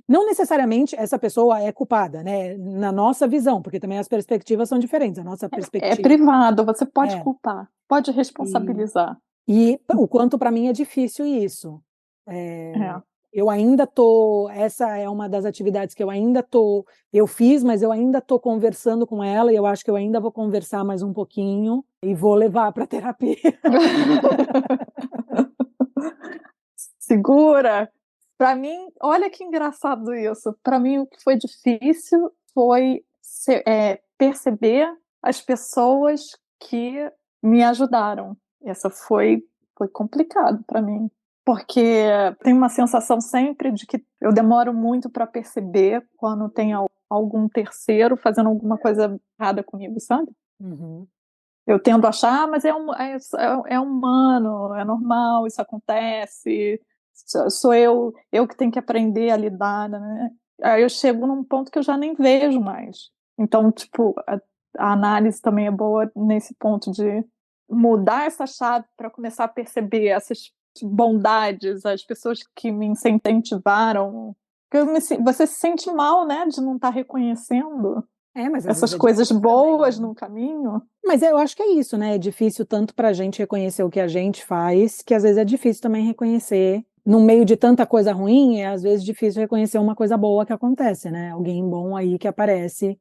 Não necessariamente essa pessoa é culpada, né, na nossa visão, porque também as perspectivas são diferentes, a nossa perspectiva... É privado, você pode culpar, pode responsabilizar. E o quanto para mim é difícil isso. Eu ainda essa é uma das atividades que eu fiz, mas eu ainda estou conversando com ela, e eu acho que eu ainda vou conversar mais um pouquinho, e vou levar para terapia. Segura! Para mim, olha que engraçado isso, para mim o que foi difícil foi perceber as pessoas que me ajudaram. Essa foi complicado para mim, porque tem uma sensação sempre de que eu demoro muito para perceber quando tem algum terceiro fazendo alguma coisa errada comigo, sabe? Uhum. Eu tendo a achar, mas é humano, é normal, isso acontece, sou eu que tenho que aprender a lidar, né? Aí eu chego num ponto que eu já nem vejo mais. Então, tipo, a análise também é boa nesse ponto de mudar essa chave para começar a perceber essas bondades, as pessoas que me incentivaram. Você se sente mal, né, de não estar reconhecendo Mas às essas vezes coisas boas também, né? no caminho. Mas eu acho que é isso, né? É difícil tanto para a gente reconhecer o que a gente faz, que às vezes é difícil também reconhecer, no meio de tanta coisa ruim, às vezes difícil reconhecer uma coisa boa que acontece, né? Alguém bom aí que aparece.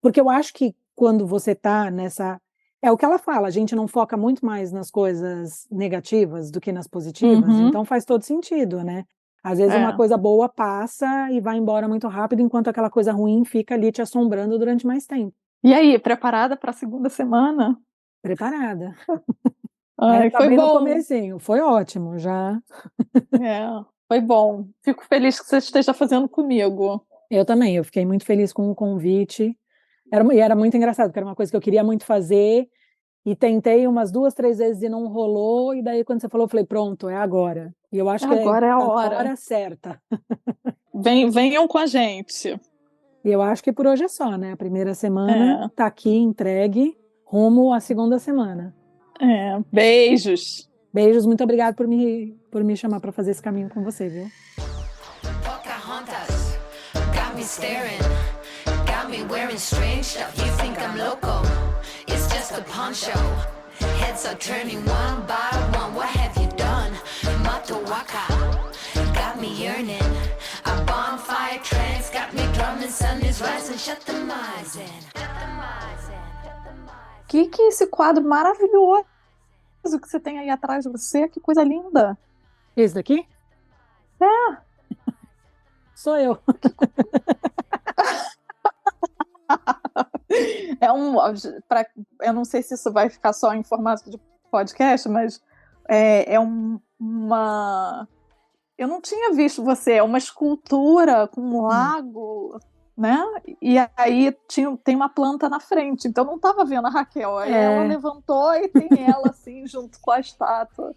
Porque eu acho que quando você tá nessa... É o que ela fala, a gente não foca muito mais nas coisas negativas do que nas positivas, então faz todo sentido, né? Às vezes uma coisa boa passa e vai embora muito rápido, enquanto aquela coisa ruim fica ali te assombrando durante mais tempo. E aí, preparada para a segunda semana? Preparada. Ai, Tá foi bem no bom. comecinho, foi ótimo já. Foi bom. Fico feliz que você esteja fazendo comigo. Eu também, eu fiquei muito feliz com o convite. Era muito engraçado, porque era uma coisa que eu queria muito fazer, e tentei umas 2, 3 vezes e não rolou, e daí quando você falou, eu falei, pronto, é agora. E eu acho que Agora é a tá na hora. hora certa. Venham com a gente. E eu acho que por hoje é só, né? A primeira semana tá aqui entregue, rumo à segunda semana. Beijos. Beijos, muito obrigada por me chamar para fazer esse caminho com você, viu? Pocahontas got me staring, got me wearing strange stuff. You think I'm loco? It's just a poncho. Heads are turning one by one. What have you done? Matawaka got me yearning. A bonfire trance got me drumming. Sun is rising. Shut the eyes in. Que é esse quadro maravilhoso que você tem aí atrás de você? Que coisa linda. Esse daqui? Sou eu. Eu não sei se isso vai ficar só em formato de podcast, mas uma... Eu não tinha visto você, é uma escultura com um lago, né? E aí tem uma planta na frente, então eu não estava vendo a Raquel. Aí ela levantou e tem ela assim, junto com a estátua.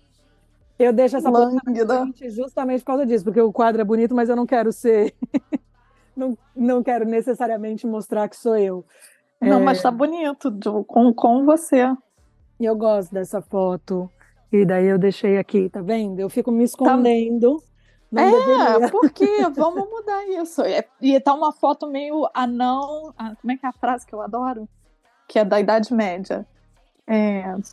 Eu deixo essa planta na frente justamente por causa disso, porque o quadro é bonito, mas eu não quero ser... não quero necessariamente mostrar que sou eu. Não, mas tá bonito, com você. E eu gosto dessa foto. E daí eu deixei aqui, tá vendo? Eu fico me escondendo. Não deveria. Porque vamos mudar isso. E tá uma foto meio anão. Como é que é a frase que eu adoro? Que é da Idade Média.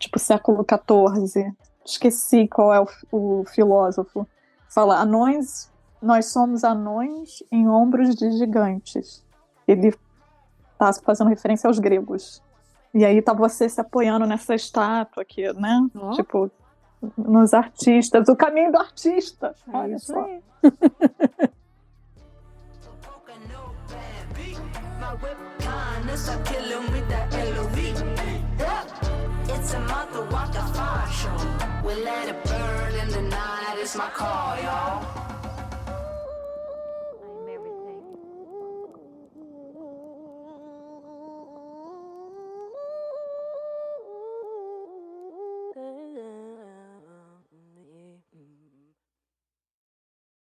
Tipo século XIV. Esqueci qual é o filósofo. Fala, anões, nós somos anões em ombros de gigantes. Ele tá fazendo referência aos gregos. E aí tá você se apoiando nessa estátua aqui, né? Tipo, nos artistas, o caminho do artista. Olha isso só. aí. It's a month of what the fire show. We let it burn in the night, it's my call, y'all.